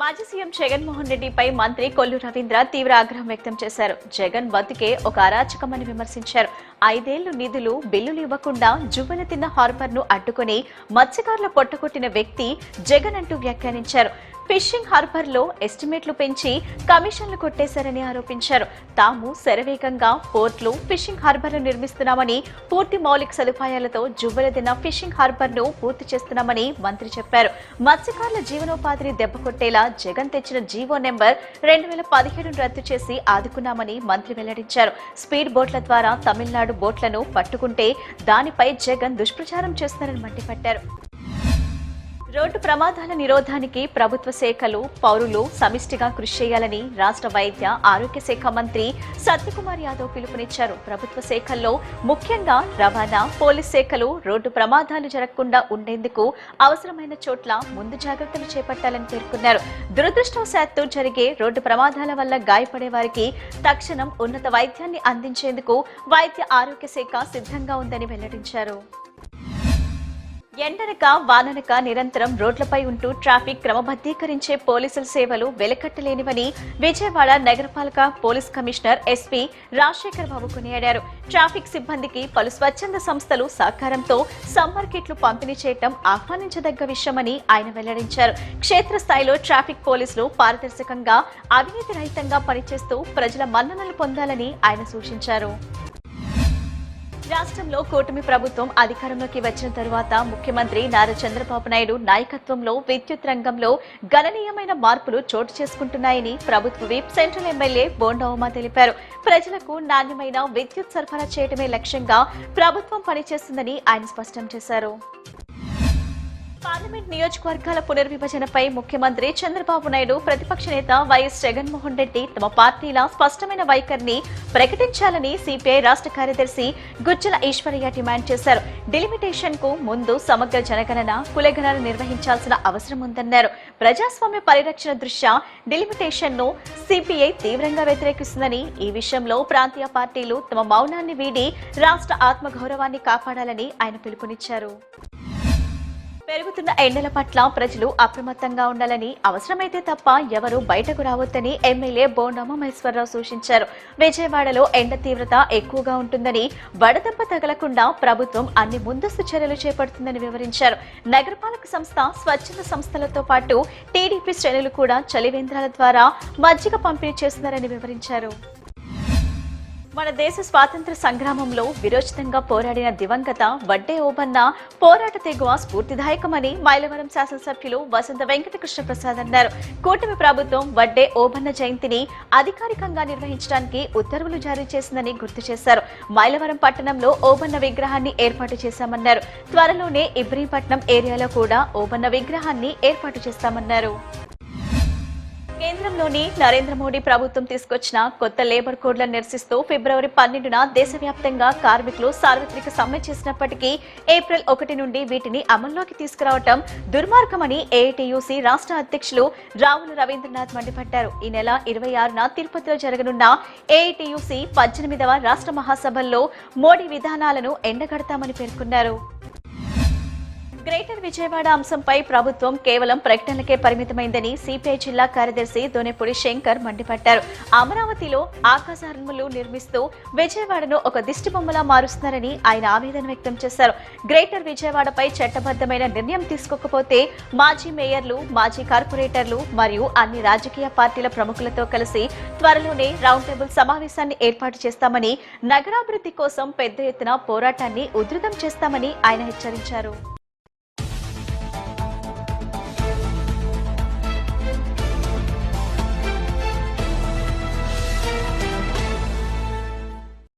మాజీ సీఎం జగన్మోహన్ రెడ్డిపై మంత్రి కొల్లు రవీంద్ర తీవ్ర ఆగ్రహం వ్యక్తం చేశారు. జగన్ బతుకే ఒక అరాచకమని విమర్శించారు. 5 ఏళ్లు నిధులు బిల్లులు ఇవ్వకుండా జువ్వన తిన్న హార్బర్ ను అడ్డుకుని మత్స్యకారుల పొట్టకొట్టిన వ్యక్తి జగన్ అంటూ వ్యాఖ్యానించారు. ఫిషింగ్ హార్బర్ లో ఎస్టిమేట్లు పెంచి కమిషన్లు కొట్టేశారని ఆరోపించారు. తాము శరవేగంగా పోర్ట్లు ఫిషింగ్ హార్బర్లు నిర్మిస్తున్నామని, పూర్తి మౌలిక సదుపాయాలతో జువ్వెలదిన ఫిషింగ్ హార్బర్ ను పూర్తి చేస్తున్నామని మంత్రి చెప్పారు. మత్స్యకారుల జీవనోపాధిని దెబ్బకొట్టేలా జగన్ తెచ్చిన జీవో నెంబర్ 2017 రద్దు చేసి ఆదుకున్నామని మంత్రి వెల్లడించారు. స్పీడ్ బోట్ల ద్వారా తమిళనాడు బోట్లను పట్టుకుంటే దానిపై జగన్ దుష్ప్రచారం చేస్తున్నారని మండిపడ్డారు. రోడ్డు ప్రమాదాల నిరోధానికి ప్రభుత్వ శాఖలు, పౌరులు సమిష్టిగా కృషి చేయాలని రాష్ట్ర వైద్య ఆరోగ్య శాఖ మంత్రి సత్యకుమార్ యాదవ్ పిలుపునిచ్చారు. ప్రభుత్వ శాఖల్లో ముఖ్యంగా రవాణా, పోలీస్ శాఖలు రోడ్డు ప్రమాదాలు జరగకుండా ఉండేందుకు అవసరమైన చోట్ల ముందు జాగ్రత్తలు చేపట్టాలని పేర్కొన్నారు. దురదృష్టవశాత్తు జరిగే రోడ్డు ప్రమాదాల వల్ల గాయపడే వారికి తక్షణం ఉన్నత వైద్యాన్ని అందించేందుకు వైద్య ఆరోగ్య శాఖ సిద్ధంగా ఉందని వెల్లడించారు. ఎండనక వాననక నిరంతరం రోడ్లపై ఉంటూ ట్రాఫిక్ క్రమబద్దీకరించే పోలీసుల సేవలు వెలకట్టలేనివని విజయవాడ నగరపాలక పోలీస్ కమిషనర్ ఎస్పీ రాజశేఖర్ బాబు కొనియాడారు. ట్రాఫిక్ సిబ్బందికి పలు స్వచ్ఛంద సంస్థలు సహకారంతో సమ్మర్ కిట్లు పంపిణీ చేయడం ఆహ్వానించదగ్గ విషయమని ఆయన వెల్లడించారు. క్షేత్రస్థాయిలో ట్రాఫిక్ పోలీసులు పారదర్శకంగా, అవినీతి రహితంగా పనిచేస్తూ ప్రజల మన్ననలు పొందాలని ఆయన సూచించారు. రాష్ట్రంలో కూటమి ప్రభుత్వం అధికారంలోకి వచ్చిన తరువాత ముఖ్యమంత్రి నారా చంద్రబాబు నాయుడు నాయకత్వంలో విద్యుత్ రంగంలో గణనీయమైన మార్పులు చోటు చేసుకుంటున్నాయని ప్రభుత్వ whip central MLA bonda Uma తెలిపారు. ప్రజలకు నాణ్యమైన విద్యుత్ సరఫరా చేయడమే లక్ష్యంగా ప్రభుత్వం పనిచేస్తుందని ఆయన స్పష్టం చేశారు. పార్లమెంట్ నియోజకవర్గాల పునర్విభజనపై ముఖ్యమంత్రి చంద్రబాబు నాయుడు, ప్రతిపక్ష నేత వైఎస్ జగన్మోహన్ రెడ్డి తమ పార్టీల స్పష్టమైన వైఖరిని ప్రకటించాలని సిపిఐ రాష్ట్ర కార్యదర్శి గుజ్జల ఈశ్వరయ్య డిమాండ్ చేశారు. డిలిమిటేషన్ కు ముందు సమగ్ర జనగణన, కులగణన నిర్వహించాల్సిన అవసరం ఉందన్నారు. ప్రజాస్వామ్య పరిరక్షణ దృష్ట్యా డిలిమిటేషన్ ను సిపిఐ తీవ్రంగా వ్యతిరేకిస్తుందని, ఈ విషయంలో ప్రాంతీయ పార్టీలు తమ మౌనాన్ని వీడి రాష్ట్ర ఆత్మగౌరవాన్ని కాపాడాలని ఆయన పిలుపునిచ్చారు. పెరుగుతున్న ఎండల పట్ల ప్రజలు అప్రమత్తంగా ఉండాలని, అవసరమైతే తప్ప ఎవరూ బయటకు రావద్దని ఎమ్మెల్యే బోండా మహేశ్వరరావు సూచించారు. విజయవాడలో ఎండ తీవ్రత ఎక్కువగా ఉంటుందని, వడదెబ్బ తగలకుండా ప్రభుత్వం అన్ని ముందస్తు చర్యలు చేపడుతుందని వివరించారు. నగరపాలక సంస్థ, స్వచ్ఛంద సంస్థలతో పాటు టీడీపీ శ్రేణులు కూడా చలివేంద్రాల ద్వారా మజ్జిగ పంపిణీ చేస్తున్నారని వివరించారు. మన దేశ స్వాతంత్ర సంగ్రామంలో విరోచితంగా పోరాడిన దివంగత వడ్డే ఓబన్న పోరాట తెగువ స్ఫూర్తిదాయకమని మైలవరం శాసనసభ్యులు వసంత వెంకటకృష్ణ ప్రసాద్ అన్నారు. కూటమి ప్రభుత్వం వడ్డే ఓబన్న జయంతిని అధికారికంగా నిర్వహించడానికి ఉత్తర్వులు జారీ చేసిందని గుర్తు చేశారు. మైలవరం పట్టణంలో ఓబన్న విగ్రహాన్ని ఏర్పాటు చేశామన్నారు. త్వరలోనే ఇబ్రహీంపట్నం ఏరియాలో కూడా ఓబన్న విగ్రహాన్ని ఏర్పాటు చేస్తామన్నారు. కేంద్రంలోని నరేంద్ర మోడీ ప్రభుత్వం తీసుకొచ్చిన కొత్త లేబర్ కోడ్లను నిరసిస్తూ ఫిబ్రవరి 12న దేశవ్యాప్తంగా కార్మికులు సార్వత్రిక సమ్మె చేసినప్పటికీ ఏప్రిల్ 1 నుండి వీటిని అమల్లోకి తీసుకురావడం దుర్మార్గమని ఏఐటీయూసీ రాష్ట్ర అధ్యక్షులు రావుల రవీంద్రనాథ్ మండిపడ్డారు. ఈ నెల 26న తిరుపతిలో జరగనున్న ఏఐటీయూసీ 18వ రాష్ట్ర మహాసభల్లో మోడీ విధానాలను ఎండగడతామని పేర్కొన్నారు. గ్రేటర్ విజయవాడ అంశంపై ప్రభుత్వం కేవలం ప్రకటనలకే పరిమితమైందని సిపిఐ జిల్లా కార్యదర్శి దొనెపూడి శంకర్ మండిపడ్డారు. అమరావతిలో ఆకాశహర్మలు నిర్మిస్తూ విజయవాడను ఒక దిష్టిబొమ్మలా మారుస్తున్నారని ఆయన ఆవేదన వ్యక్తం చేశారు. గ్రేటర్ విజయవాడపై చట్టబద్దమైన నిర్ణయం తీసుకోకపోతే మాజీ మేయర్లు, మాజీ కార్పొరేటర్లు మరియు అన్ని రాజకీయ పార్టీల ప్రముఖులతో కలిసి త్వరలోనే రౌండ్ టేబుల్ సమావేశాన్ని ఏర్పాటు చేస్తామని, నగరాభివృద్ధి కోసం పెద్ద ఎత్తున పోరాటాన్ని ఉధృతం చేస్తామని ఆయన హెచ్చరించారు.